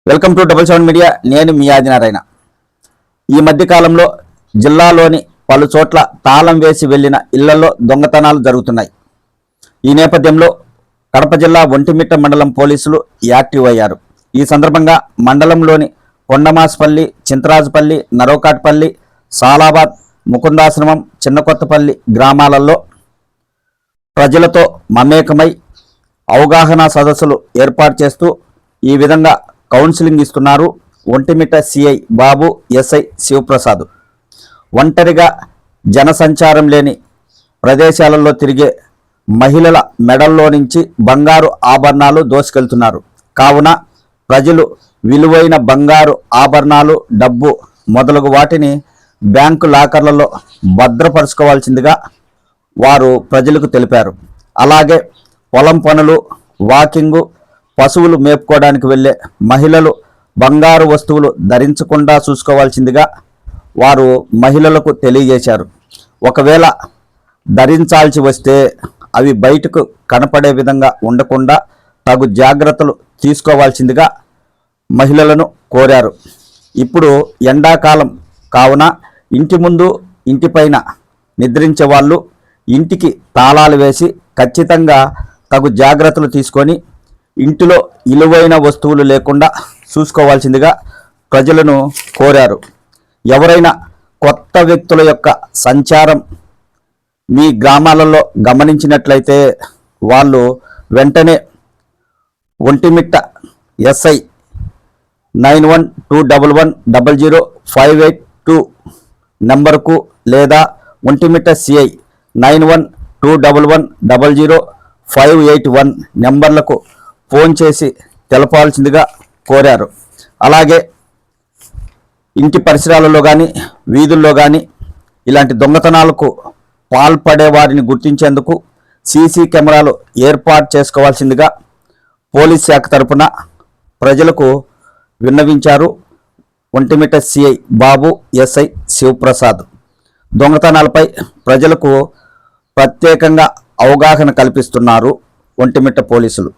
Welcome to 77 media. నేను మీ ఆదినారాయణ. ఈ మధ్య కాలంలో జిల్లాలోని పలు చోట్ల తాళం వేసి వెళ్లిన ఇళ్లలో దొంగతనాలు జరుగుతున్నాయి. ఈ నేపథ్యంలో కడప జిల్లా ఒంటిమిట్ట మండలం పోలీసులు యాక్టివ్ అయ్యారు. ఈ సందర్భంగా మండలంలోని కొండమాస్పల్లి, చింతరాజుపల్లి, నరోకాట్పల్లి, సాలాబాద్, ముకుందాశ్రమం, చిన్నకొత్తపల్లి గ్రామాలలో ప్రజలతో మమేకమై అవగాహన సదస్సులు ఏర్పాటు చేస్తూ ఈ విధంగా కౌన్సిలింగ్ ఇస్తున్నారు ఒంటిమిట్ట సిఐ బాబు, ఎస్ఐ శివప్రసాద్. ఒంటరిగా జనసంచారం లేని ప్రదేశాలలో తిరిగే మహిళల మెడల్లో నుంచి బంగారు ఆభరణాలు దోసుకెళ్తున్నారు. కావున ప్రజలు విలువైన బంగారు ఆభరణాలు, డబ్బు మొదలగు వాటిని బ్యాంకు లాకర్లలో భద్రపరుచుకోవాల్సిందిగా వారు ప్రజలకు తెలిపారు. అలాగే పొలం పనులు, వాకింగు, పశువులు మేపుకోవడానికి వెళ్ళే మహిళలు బంగారు వస్తువులు ధరించకుండా చూసుకోవాల్సిందిగా వారు మహిళలకు తెలియజేశారు. ఒకవేళ ధరించాల్సి వస్తే అవి బయటకు కనపడే విధంగా ఉండకుండా తగు జాగ్రత్తలు తీసుకోవాల్సిందిగా మహిళలను కోరారు. ఇప్పుడు ఎండాకాలం కావున ఇంటి ముందు, ఇంటిపైన నిద్రించే వాళ్ళు ఇంటికి తాళాలు వేసి ఖచ్చితంగా తగు జాగ్రత్తలు తీసుకొని ఇంటిలో విలువైన వస్తువులు లేకుండా చూసుకోవాల్సిందిగా ప్రజలను కోరారు. ఎవరైనా కొత్త వ్యక్తుల యొక్క సంచారం మీ గ్రామాలలో గమనించినట్లయితే వాళ్ళు వెంటనే ఒంటిమిట్ట ఎస్ఐ 9121100582 నంబర్కు లేదా ఒంటిమిట్ట సిఐ 9121100581 నెంబర్లకు ఫోన్ చేసి తెలపాల్సిందిగా కోరారు. అలాగే ఇంటి పరిసరాలలో కానీ, వీధుల్లో కానీ ఇలాంటి దొంగతనాలకు పాల్పడే వారిని గుర్తించేందుకు సీసీ కెమెరాలు ఏర్పాటు చేసుకోవాల్సిందిగా పోలీస్ శాఖ తరపున ప్రజలకు విన్నవించారు ఒంటిమిట్ట సిఐ బాబు, ఎస్ఐ శివప్రసాద్. దొంగతనాలపై ప్రజలకు ప్రత్యేకంగా అవగాహన కల్పిస్తున్నారు ఒంటిమిట్ట పోలీసులు.